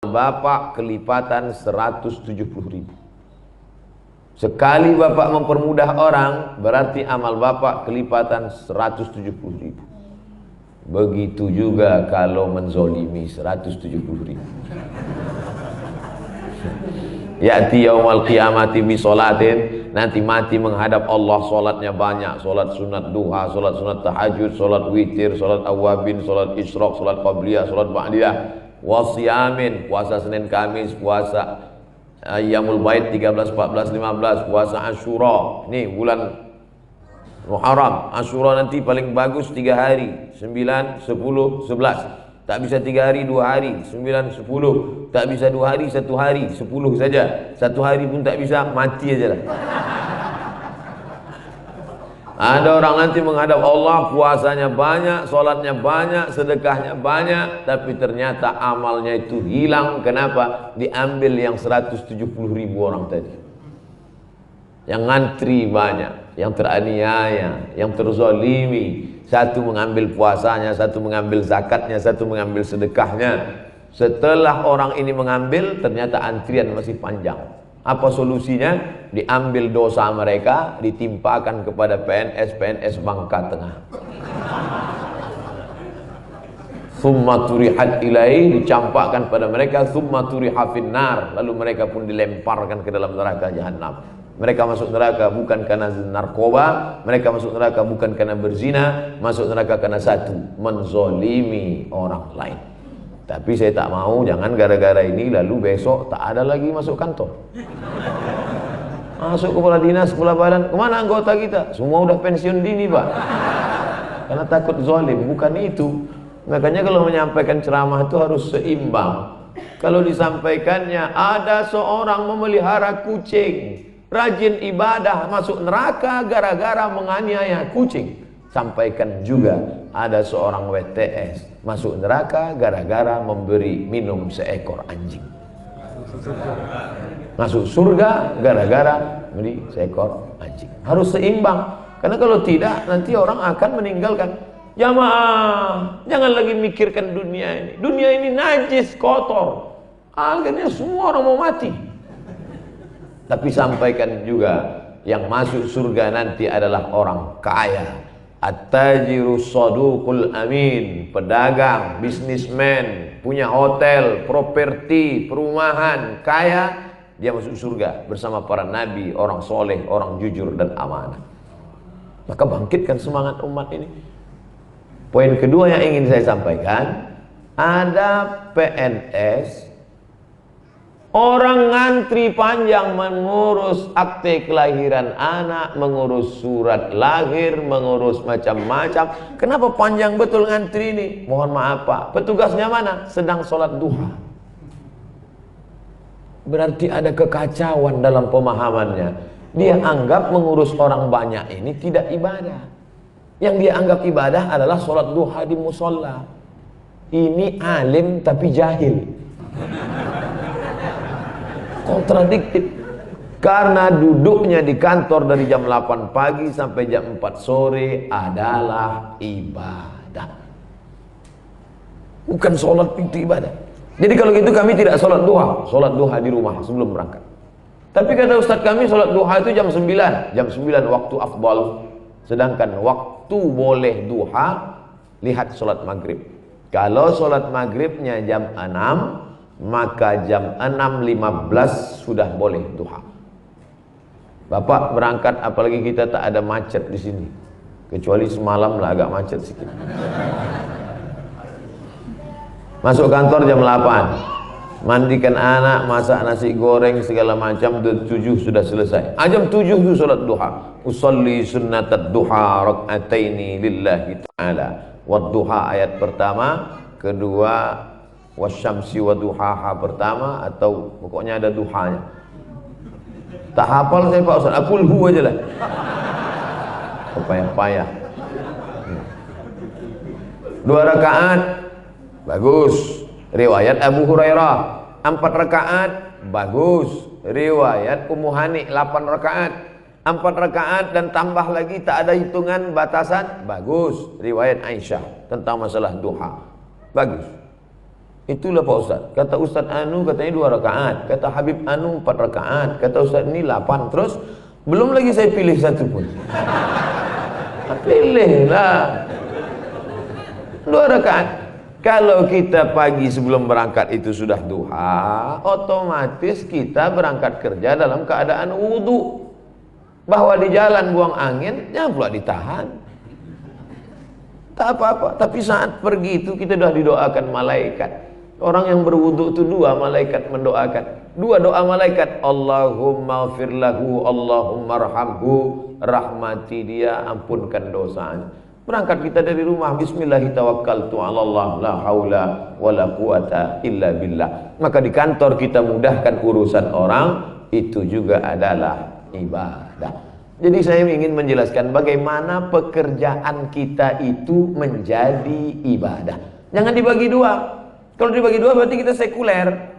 Bapak kelipatan 170.000. Sekali Bapak mempermudah orang, berarti amal Bapak kelipatan 170.000. Begitu juga kalau menzolimi 170.000. Ya'ti yaumal qiyamati bi sholatin, nanti mati menghadap Allah, sholatnya banyak, sholat sunat duha, sholat sunat tahajud, sholat witir, sholat awabin, sholat isyraq, sholat qabliyah, sholat ba'diyah, wasiyamin, puasa Senin Kamis, puasa Ayyamul Bait 13, 14, 15, puasa Asyura. Nih bulan Muharram, Asyura nanti paling bagus 3 hari, 9, 10, 11. Tak bisa 3 hari 2 hari, 9, 10. Tak bisa 2 hari 1 hari, 10 saja. 1 hari pun tak bisa, mati aja lah. Ada orang nanti menghadap Allah, puasanya banyak, sholatnya banyak, sedekahnya banyak, tapi ternyata amalnya itu hilang. Kenapa? Diambil yang 170.000 orang tadi. Yang ngantri banyak, yang teraniaya, yang terzalimi. Satu mengambil puasanya, satu mengambil zakatnya, satu mengambil sedekahnya. Setelah orang ini mengambil, ternyata antrian masih panjang. Apa solusinya? Diambil dosa mereka, ditimpakan kepada PNS Bangka Tengah. Tsumma turihat ilaihi, dicampakkan pada mereka, tsumma turiha finnar, lalu mereka pun dilemparkan ke dalam neraka jahanam. Mereka masuk neraka bukan karena narkoba, mereka masuk neraka bukan karena berzina, masuk neraka karena satu, menzolimi orang lain. Tapi saya tak mau, jangan gara-gara ini lalu besok tak ada lagi masuk kantor. Masuk kepala dinas, kepala badan, kemana anggota kita? Semua udah pensiun dini Pak. Karena takut zolim, bukan itu. Makanya kalau menyampaikan ceramah itu harus seimbang. Kalau disampaikannya ada seorang memelihara kucing, rajin ibadah, masuk neraka gara-gara menganiaya kucing. Sampaikan juga ada seorang WTS masuk neraka gara-gara memberi minum seekor anjing. Masuk surga gara-gara memberi seekor anjing. Harus seimbang. Karena kalau tidak nanti orang akan meninggalkan. Jamaah, jangan lagi mikirkan dunia ini. Dunia ini najis, kotor. Akhirnya semua orang mau mati. Tapi sampaikan juga yang masuk surga nanti adalah orang kaya. At-tajiru saduqul amin, pedagang, bisnismen, punya hotel, properti, perumahan, kaya, dia masuk surga bersama para nabi, orang soleh, orang jujur dan amanah. Maka bangkitkan semangat umat ini. Poin kedua yang ingin saya sampaikan, ada PNS, orang ngantri panjang mengurus akte kelahiran anak, mengurus surat lahir, mengurus macam-macam. Kenapa panjang betul ngantri ini? Mohon maaf Pak, petugasnya mana? Sedang sholat duha. Berarti ada kekacauan dalam pemahamannya. Dia anggap mengurus orang banyak ini tidak ibadah. Yang dia anggap ibadah adalah sholat duha di musola. Ini alim tapi jahil. Kontradiktif. Karena duduknya di kantor dari jam 8 pagi sampai jam 4 sore adalah ibadah, bukan sholat itu ibadah. Jadi kalau gitu kami tidak sholat duha di rumah sebelum berangkat. Tapi kata Ustadz kami sholat duha itu jam 9. Jam 9 waktu afdal. Sedangkan waktu boleh duha, lihat sholat maghrib. Kalau sholat maghribnya jam 6, maka jam 6.15 sudah boleh duha. Bapak berangkat, apalagi kita tak ada macet di sini, kecuali semalam lah agak macet sedikit. Masuk kantor jam 8, mandikan anak, masak nasi goreng segala macam, jam 7 sudah selesai. Jam 7 itu sholat duha. Usolli sunnatad duha rak'ataini lillahi ta'ala. Wad duha ayat pertama, kedua wasyamsi wa duhaha pertama, atau pokoknya ada duhanya. Tak hafal saya Pak Ustaz, aku hu aja lah. Payah-payah. 2 rakaat bagus, riwayat Abu Hurairah. 4 rakaat bagus, riwayat Ummu Hani. 8 rakaat, 4 rakaat dan tambah lagi tak ada hitungan batasan, bagus, riwayat Aisyah tentang masalah duha, bagus. Itulah Pak Ustaz. Kata Ustaz Anu katanya 2 rakaat, kata Habib Anu 4 rakaat, kata Ustaz ini 8. Terus belum lagi saya pilih satu pun. Pilihlah 2 rakaat. Kalau kita pagi sebelum berangkat itu sudah duha, otomatis kita berangkat kerja dalam keadaan wudu. Bahwa di jalan buang angin, jangan pula ditahan. Tak apa-apa. Tapi saat pergi itu kita sudah didoakan malaikat. Orang yang berwudu itu 2 malaikat mendoakan. 2 doa malaikat. Allahumma firlahu, Allahumma arhamhu, rahmati dia, ampunkan dosanya. Berangkat kita dari rumah, bismillahirrahmanirrahim, la haula wala quwata illa billah. Maka di kantor kita mudahkan urusan orang, itu juga adalah ibadah. Jadi saya ingin menjelaskan bagaimana pekerjaan kita itu menjadi ibadah. Jangan dibagi 2. Kalau dibagi 2 berarti kita sekuler.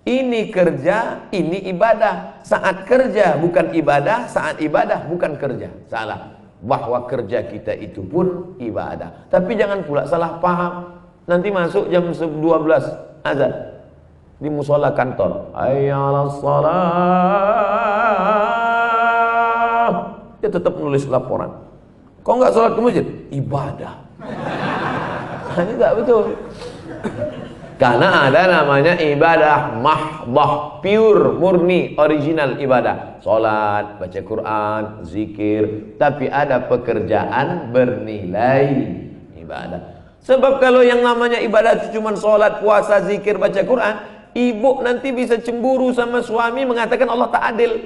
Ini kerja, ini ibadah. Saat kerja bukan ibadah, saat ibadah bukan kerja. Salah. Bahwa kerja kita itu pun ibadah. Tapi jangan pula salah paham. Nanti masuk jam 12 azan di musola kantor. Hayya 'alas shalah. Dia tetap nulis laporan. Kok enggak sholat ke masjid? Ibadah. Ini tak betul. Karena ada namanya ibadah mahdah, pure, murni, original ibadah. Salat, baca Quran, zikir. Tapi ada pekerjaan bernilai ibadah. Sebab kalau yang namanya ibadah itu cuma salat, puasa, zikir, baca Quran, ibu nanti bisa cemburu sama suami mengatakan Allah tak adil.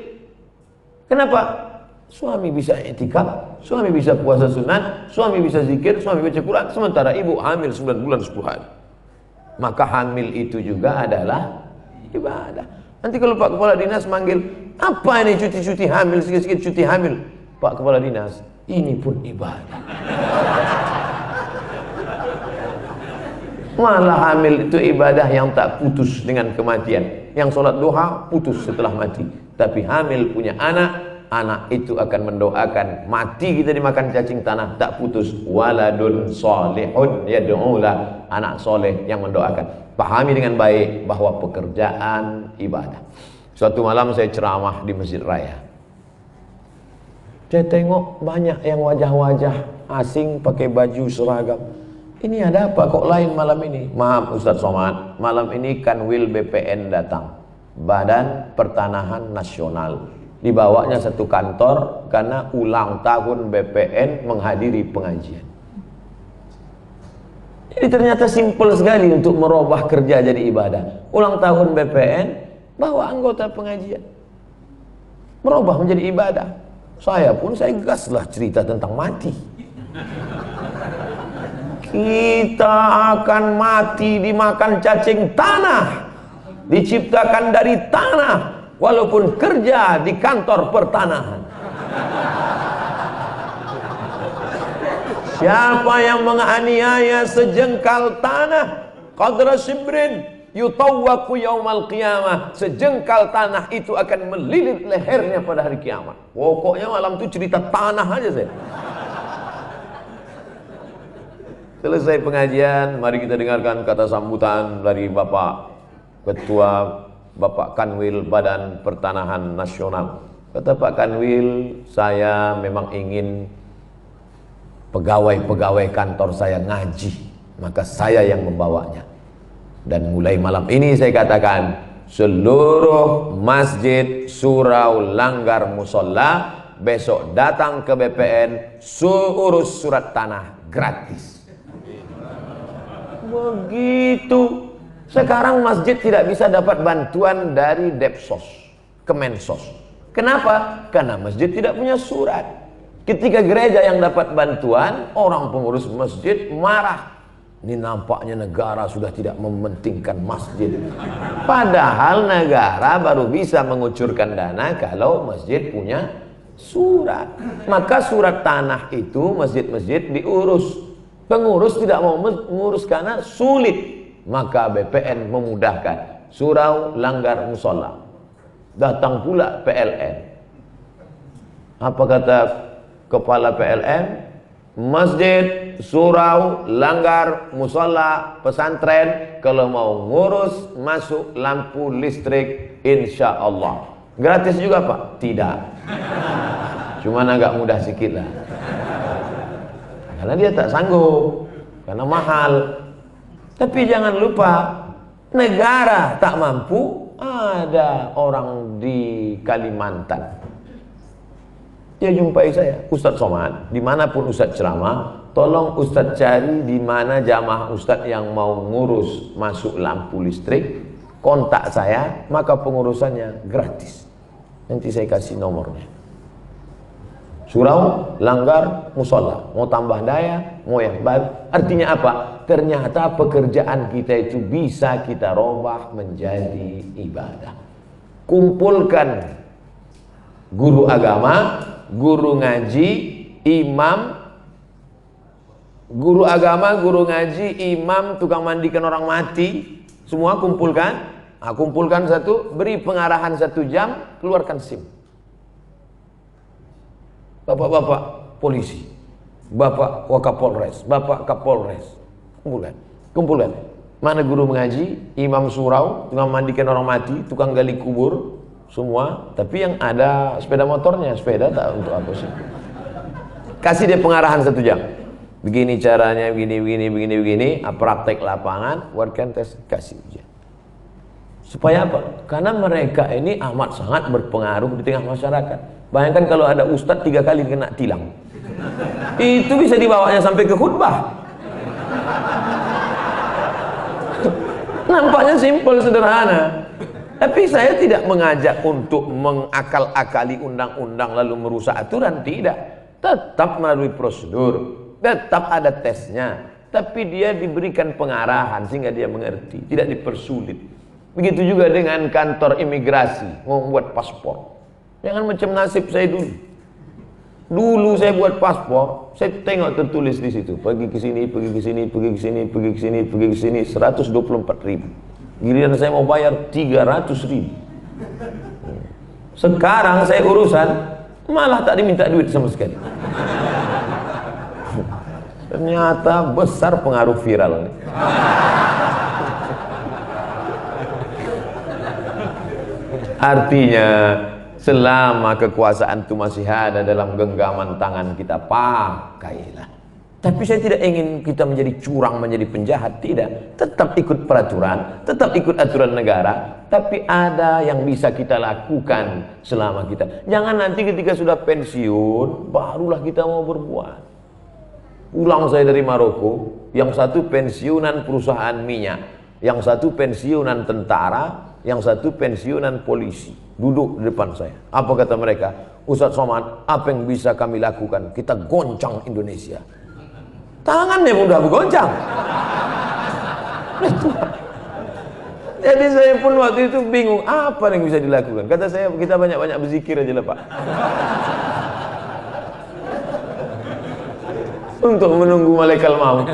Kenapa? Suami bisa i'tikaf, suami bisa puasa sunat, suami bisa zikir, suami baca Quran, sementara ibu hamil 9 bulan 10 hari. Maka hamil itu juga adalah ibadah. Nanti kalau Pak Kepala Dinas manggil, apa ini cuti-cuti hamil, sikit-sikit cuti hamil. Pak Kepala Dinas, ini pun ibadah. Malah hamil itu ibadah yang tak putus dengan kematian. Yang sholat duha putus setelah mati. Tapi hamil punya anak, anak itu akan mendoakan, mati kita dimakan cacing tanah tak putus. Waladun solihun yad'ulah, anak soleh yang mendoakan. Pahami dengan baik bahwa pekerjaan ibadah. Suatu malam saya ceramah di Masjid Raya. Saya tengok banyak yang wajah-wajah asing pakai baju seragam. Ini ada apa kok lain malam ini? Maaf Ustaz Somad, malam ini Kanwil BPN datang, Badan Pertanahan Nasional. Dibawanya satu kantor karena ulang tahun BPN menghadiri pengajian. Jadi ternyata simpel sekali untuk merubah kerja jadi ibadah. Ulang tahun BPN, bawa anggota pengajian, merubah menjadi ibadah. Saya gaslah cerita tentang mati. Kita akan mati dimakan cacing tanah, diciptakan dari tanah, walaupun kerja di kantor pertanahan. Siapa yang menganiaya sejengkal tanah, qadra shibrin yutawwaqu yaumal qiyamah, sejengkal tanah itu akan melilit lehernya pada hari kiamat. Pokoknya malam itu cerita tanah aja saya. Selesai pengajian, mari kita dengarkan kata sambutan dari Bapak Ketua, Bapak Kanwil Badan Pertanahan Nasional. Kata Pak Kanwil, saya memang ingin pegawai-pegawai kantor saya ngaji, maka saya yang membawanya. Dan mulai malam ini saya katakan, seluruh masjid, surau, langgar, musola, besok datang ke BPN, urus surat tanah gratis. Begitu. Sekarang masjid tidak bisa dapat bantuan dari Depsos, Kemensos. Kenapa? Karena masjid tidak punya surat. Ketika gereja yang dapat bantuan, orang pengurus masjid marah. Ini nampaknya negara sudah tidak mementingkan masjid. Padahal negara baru bisa mengucurkan dana kalau masjid punya surat. Maka surat tanah itu masjid-masjid diurus. Pengurus tidak mau mengurus karena sulit. Maka BPN memudahkan. Surau, langgar, musola. Datang pula PLN. Apa kata kepala PLN? masjid, surau, langgar, musola, pesantren, kalau mau ngurus masuk lampu listrik, insya Allah. Gratis juga Pak? Tidak. Cuman agak mudah sedikit lah. Karena dia tak sanggup, karena mahal. Tapi jangan lupa, negara tak mampu. Ada orang di Kalimantan, dia jumpai saya, Ustadz Somad, dimanapun Ustadz ceramah, tolong Ustadz cari di mana jamaah Ustadz yang mau ngurus masuk lampu listrik, kontak saya, maka pengurusannya gratis. Nanti saya kasih nomornya. Surau, langgar, musola, mau tambah daya, mau yang baru. Artinya apa? Ternyata pekerjaan kita itu bisa kita robah menjadi ibadah. Kumpulkan guru agama, guru ngaji, imam, guru agama, guru ngaji, imam, tukang mandikan orang mati, semua kumpulkan. Nah, kumpulkan satu, beri pengarahan 1 jam, keluarkan SIM. Bapak-bapak polisi, bapak Wakapolres, bapak Kapolres, kumpulkan. Mana guru mengaji, imam surau, tukang mandikan orang mati, tukang gali kubur, semua. Tapi yang ada sepeda motornya, sepeda tak untuk apa sih? Kasih dia pengarahan 1 jam. Begini caranya, begini. Praktek lapangan, buatkan tes, kasih ujian. Supaya apa? Karena mereka ini amat sangat berpengaruh di tengah masyarakat. Bayangkan kalau ada ustadz 3 kali kena tilang, itu bisa dibawanya sampai ke khutbah. Nampaknya simpel, sederhana. Tapi saya tidak mengajak untuk mengakal-akali undang-undang lalu merusak aturan, tidak. Tetap melalui prosedur, tetap ada tesnya. Tapi dia diberikan pengarahan sehingga dia mengerti, tidak dipersulit. Begitu juga dengan kantor imigrasi, mau membuat paspor. Jangan macam nasib saya dulu. Dulu saya buat paspor, saya tengok tertulis di situ, pergi ke sini, pergi ke sini, pergi ke sini, pergi ke sini, pergi ke sini, 124.000. Giliran saya mau bayar 300.000. Sekarang saya urusan malah tak diminta duit sama sekali. Ternyata besar pengaruh viral. Artinya selama kekuasaan itu masih ada dalam genggaman tangan kita, pakailah. Tapi saya tidak ingin kita menjadi curang, menjadi penjahat, tidak. Tetap ikut peraturan, tetap ikut aturan negara. Tapi ada yang bisa kita lakukan selama kita. Jangan nanti ketika sudah pensiun, barulah kita mau berbuat. Pulang saya dari Maroko, yang satu pensiunan perusahaan minyak, yang satu pensiunan tentara, yang satu pensiunan polisi. Duduk di depan saya. Apa kata mereka? Ustadz Somad, apa yang bisa kami lakukan? Kita goncang Indonesia. Tangannya mudah bergoncang. Jadi saya pun waktu itu bingung, apa yang bisa dilakukan? Kata saya, kita banyak-banyak berzikir aja lah Pak. Untuk menunggu malaikat maut.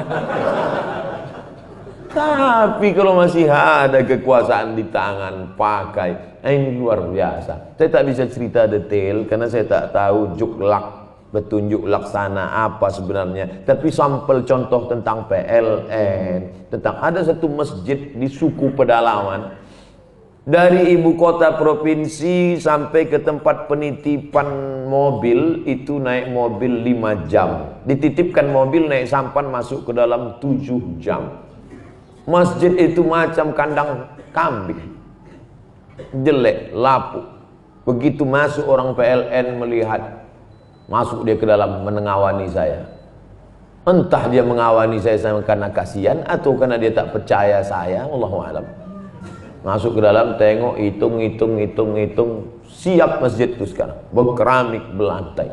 Tapi kalau masih ada kekuasaan di tangan, pakai. Ini luar biasa. Saya tak bisa cerita detail karena saya tak tahu juklak, petunjuk laksana apa sebenarnya. Tapi sampel contoh tentang PLN, tentang ada satu masjid di suku pedalaman, dari ibu kota provinsi sampai ke tempat penitipan mobil itu naik mobil 5 jam. Dititipkan mobil, naik sampan, masuk ke dalam 7 jam. Masjid itu macam kandang kambing, jelek, lapuk. Begitu masuk orang PLN melihat, masuk dia ke dalam menengawani saya. Entah dia mengawani saya karena kasihan atau karena dia tak percaya saya, Allahu a'lam. Masuk ke dalam, tengok, hitung, siap masjid itu sekarang, berkeramik, belantai.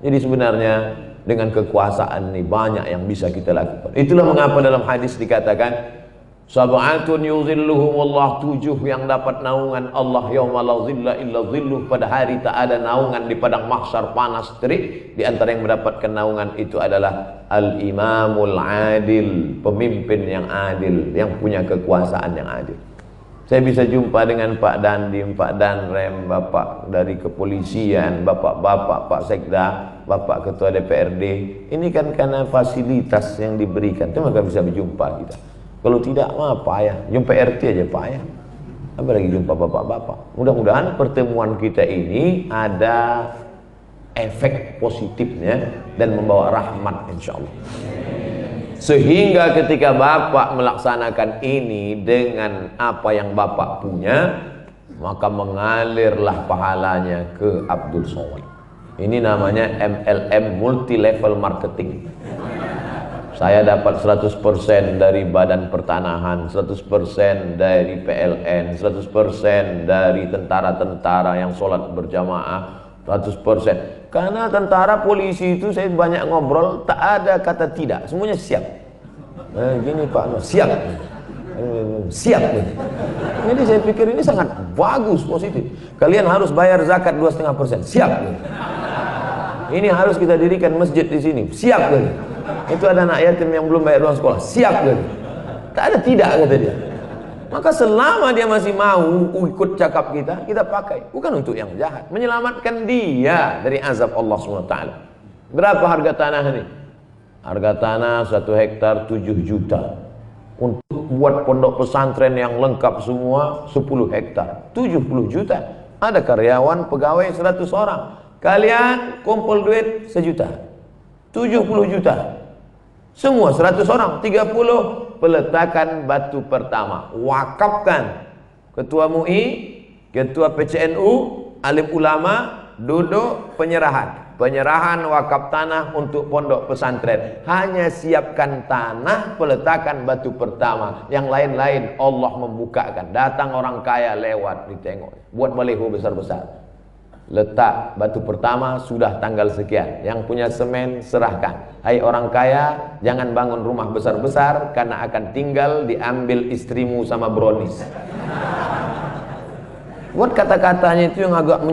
Jadi sebenarnya dengan kekuasaan ini banyak yang bisa kita lakukan. Itulah mengapa dalam hadis dikatakan sab'atun yuzilluhumullah, 7 yang dapat naungan Allah yauma la zilla illa zilluh, pada hari tak ada naungan di padang mahsyar panas terik. Di antara yang mendapatkan naungan itu adalah al-imamul adil, pemimpin yang adil, yang punya kekuasaan yang adil. Saya bisa jumpa dengan Pak Dandim, Pak Danrem, Bapak dari kepolisian, Bapak-bapak, Pak Sekda, Bapak Ketua DPRD. Ini kan karena fasilitas yang diberikan, itu maka bisa berjumpa kita. Kalau tidak, mah payah. Jumpa RT aja payah. Apa lagi jumpa bapak-bapak. Mudah-mudahan pertemuan kita ini ada efek positifnya dan membawa rahmat insyaallah. Sehingga ketika bapak melaksanakan ini dengan apa yang bapak punya, maka mengalirlah pahalanya ke Abdul Somad. Ini namanya MLM, multi level marketing. Saya dapat 100% dari Badan Pertanahan, 100% dari PLN, 100% dari tentara-tentara yang sholat berjamaah, 100%. Karena tentara polisi itu saya banyak ngobrol, tak ada kata tidak, semuanya siap. Gini Pak, siap, siap. Jadi saya pikir ini sangat bagus, positif. Kalian harus bayar zakat 2,5%, siap. Ini harus kita dirikan masjid di sini, siap. Itu ada anak yatim yang belum bayar uang sekolah, siap. Tak ada tidak, kata dia. Maka selama dia masih mau ikut cakap kita pakai. Bukan untuk yang jahat, menyelamatkan dia dari azab Allah SWT. Berapa harga tanah ini? Harga tanah 1 hektar 7 juta. Untuk buat pondok pesantren yang lengkap semua 10 hektar 70 juta. Ada karyawan pegawai 100 orang. Kalian kumpul duit 1 juta, 70 juta. Semua 100 orang, 30 peletakan batu pertama, wakafkan. Ketua MUI, ketua PCNU, alim ulama, duduk penyerahan wakaf tanah untuk pondok pesantren. Hanya siapkan tanah, peletakan batu pertama. Yang lain-lain Allah membukakan. Datang orang kaya lewat, ditengok, buat baliho besar-besar. Letak batu pertama sudah tanggal sekian. Yang punya semen serahkan. Hai orang kaya, jangan bangun rumah besar-besar karena akan tinggal diambil istrimu sama brownies. Buat kata-katanya itu yang agak